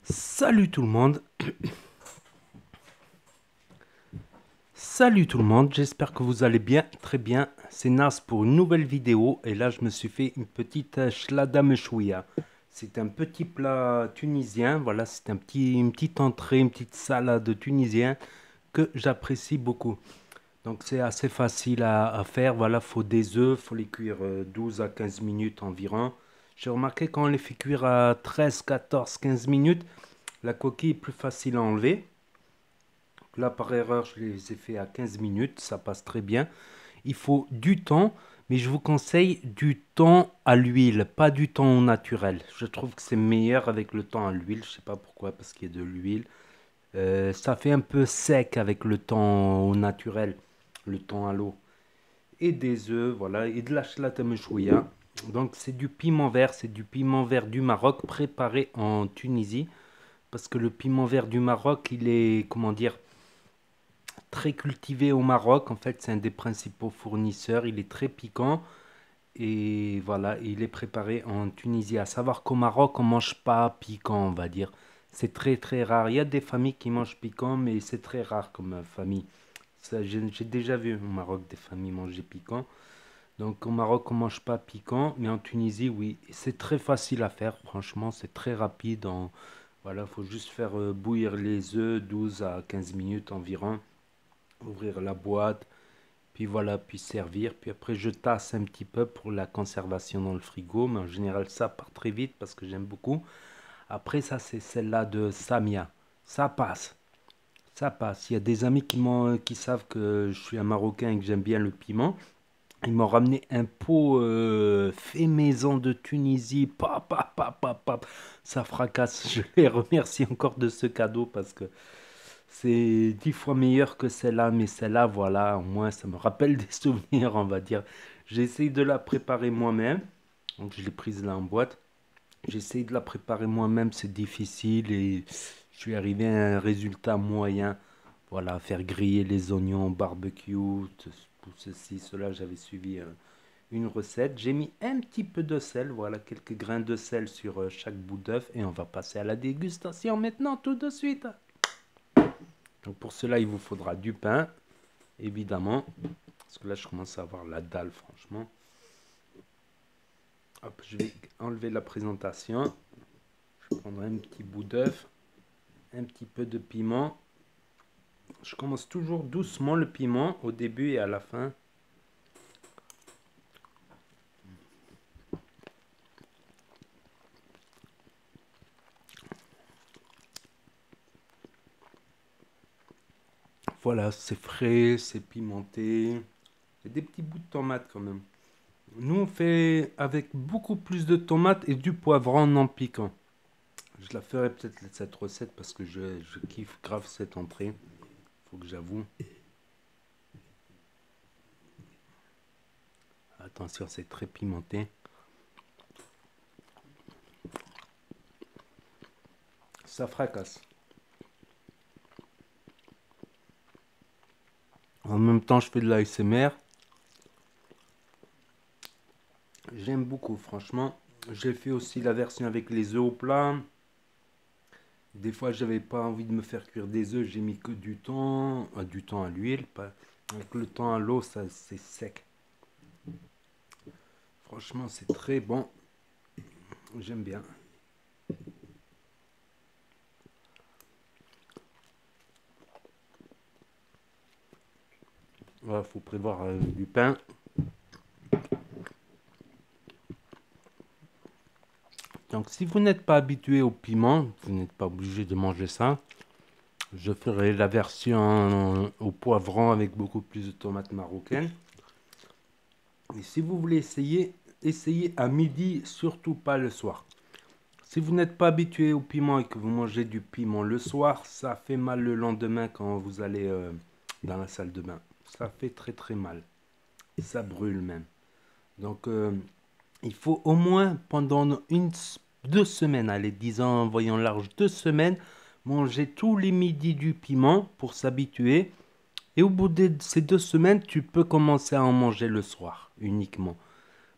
Salut tout le monde, salut tout le monde, j'espère que vous allez bien, très bien. C'est Nas pour une nouvelle vidéo et là je me suis fait une petite shlada mechouia. C'est un petit plat tunisien, voilà, c'est une petite entrée, une petite salade tunisienne que j'apprécie beaucoup. Donc c'est assez facile à faire, voilà, faut des œufs, faut les cuire 12 à 15 minutes environ. J'ai remarqué quand on les fait cuire à 13, 14, 15 minutes, la coquille est plus facile à enlever. Là, par erreur, je les ai fait à 15 minutes, ça passe très bien. Il faut du temps, mais je vous conseille du temps à l'huile, pas du temps au naturel. Je trouve que c'est meilleur avec le temps à l'huile, je sais pas pourquoi, parce qu'il y a de l'huile. Ça fait un peu sec avec le temps au naturel, le temps à l'eau. Et des œufs, voilà, et de la chlata mechouia. Donc c'est du piment vert, c'est du piment vert du Maroc préparé en Tunisie. Parce que le piment vert du Maroc, il est, comment dire, très cultivé au Maroc. En fait, c'est un des principaux fournisseurs. Il est très piquant et voilà, il est préparé en Tunisie. À savoir qu'au Maroc, on mange pas piquant, on va dire. C'est très très rare. Il y a des familles qui mangent piquant, mais c'est très rare comme famille. J'ai déjà vu au Maroc des familles manger piquant. Donc au Maroc, on mange pas piquant, mais en Tunisie, oui. C'est très facile à faire, franchement, c'est très rapide. Voilà, faut juste faire bouillir les œufs 12 à 15 minutes environ, ouvrir la boîte, puis voilà, puis servir. Puis après, je tasse un petit peu pour la conservation dans le frigo. Mais en général, ça part très vite parce que j'aime beaucoup. Après, ça, c'est celle-là de Samia. Ça passe. Ça passe. Il y a des amis qui savent que je suis un Marocain et que j'aime bien le piment. Ils m'ont ramené un pot fait maison de Tunisie. Pa, pa, pa, pa, pa. Ça fracasse. Je les remercie encore de ce cadeau parce que c'est 10 fois meilleur que celle-là, mais celle-là, voilà, au moins ça me rappelle des souvenirs, on va dire. J'ai essayé de la préparer moi-même, donc je l'ai prise là en boîte. J'ai essayé de la préparer moi-même, c'est difficile et je suis arrivé à un résultat moyen. Voilà, faire griller les oignons au barbecue, tout ceci, cela, j'avais suivi une recette. J'ai mis un petit peu de sel, voilà, quelques grains de sel sur chaque bout d'œuf et on va passer à la dégustation maintenant, tout de suite. Donc pour cela, il vous faudra du pain, évidemment. Parce que là, je commence à avoir la dalle, franchement. Hop, je vais enlever la présentation. Je prendrai un petit bout d'œuf, un petit peu de piment. Je commence toujours doucement le piment, au début et à la fin. Voilà, c'est frais, c'est pimenté. Il y a des petits bouts de tomate quand même. Nous, on fait avec beaucoup plus de tomates et du poivron non piquant. Je la ferai peut-être cette recette parce que je kiffe grave cette entrée. Faut que j'avoue. Attention, c'est très pimenté. Ça fracasse. En même temps, je fais de l'ASMR. J'aime beaucoup, franchement. J'ai fait aussi la version avec les œufs au plat. Des fois, j'avais pas envie de me faire cuire des œufs. J'ai mis que du temps à l'huile. Avec le temps à l'eau, ça c'est sec. Franchement, c'est très bon. J'aime bien. Voilà, faut prévoir du pain. Donc, si vous n'êtes pas habitué au piment, vous n'êtes pas obligé de manger ça. Je ferai la version au poivron avec beaucoup plus de tomates marocaines. Et si vous voulez essayer, essayez à midi, surtout pas le soir. Si vous n'êtes pas habitué au piment et que vous mangez du piment le soir, ça fait mal le lendemain quand vous allez dans la salle de bain. Ça fait très très mal. Ça brûle même. Donc il faut au moins pendant 2 semaines, allez, disons, voyons large, 2 semaines, manger tous les midis du piment pour s'habituer. Et au bout de ces 2 semaines, tu peux commencer à en manger le soir uniquement.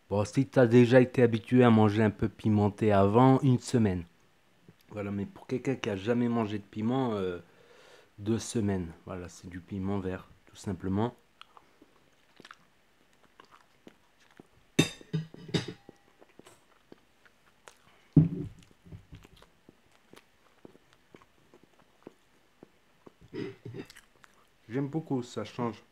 Bon, si tu as déjà été habitué à manger un peu pimenté avant, une semaine. Voilà, mais pour quelqu'un qui a jamais mangé de piment, 2 semaines. Voilà, c'est du piment vert, tout simplement. J'aime beaucoup, ça change.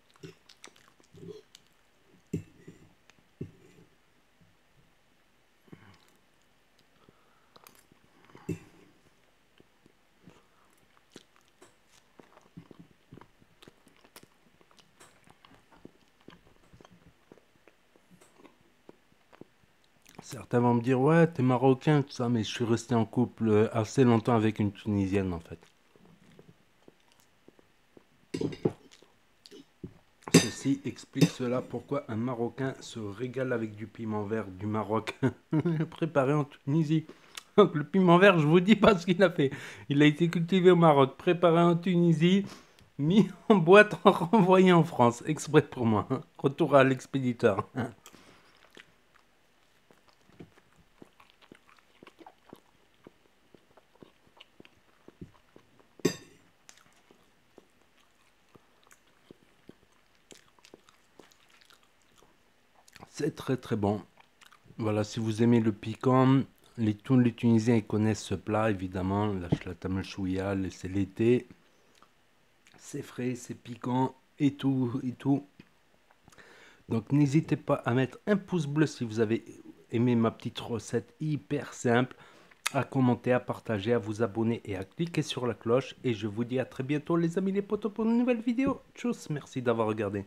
Certains vont me dire, ouais, t'es marocain, tout ça, mais je suis resté en couple assez longtemps avec une Tunisienne, en fait. Ceci explique cela, pourquoi un Marocain se régale avec du piment vert du Maroc, préparé en Tunisie. Donc le piment vert, je vous dis pas ce qu'il a fait. Il a été cultivé au Maroc, préparé en Tunisie, mis en boîte, renvoyé en France, exprès pour moi. Retour à l'expéditeur. C'est très très bon. Voilà, si vous aimez le piquant, tous les Tunisiens ils connaissent ce plat évidemment, la chlata mechouia, c'est l'été. C'est frais, c'est piquant et tout et tout. Donc n'hésitez pas à mettre un pouce bleu si vous avez aimé ma petite recette hyper simple, à commenter, à partager, à vous abonner et à cliquer sur la cloche. Et je vous dis à très bientôt les amis les potos pour une nouvelle vidéo. Tchuss, merci d'avoir regardé.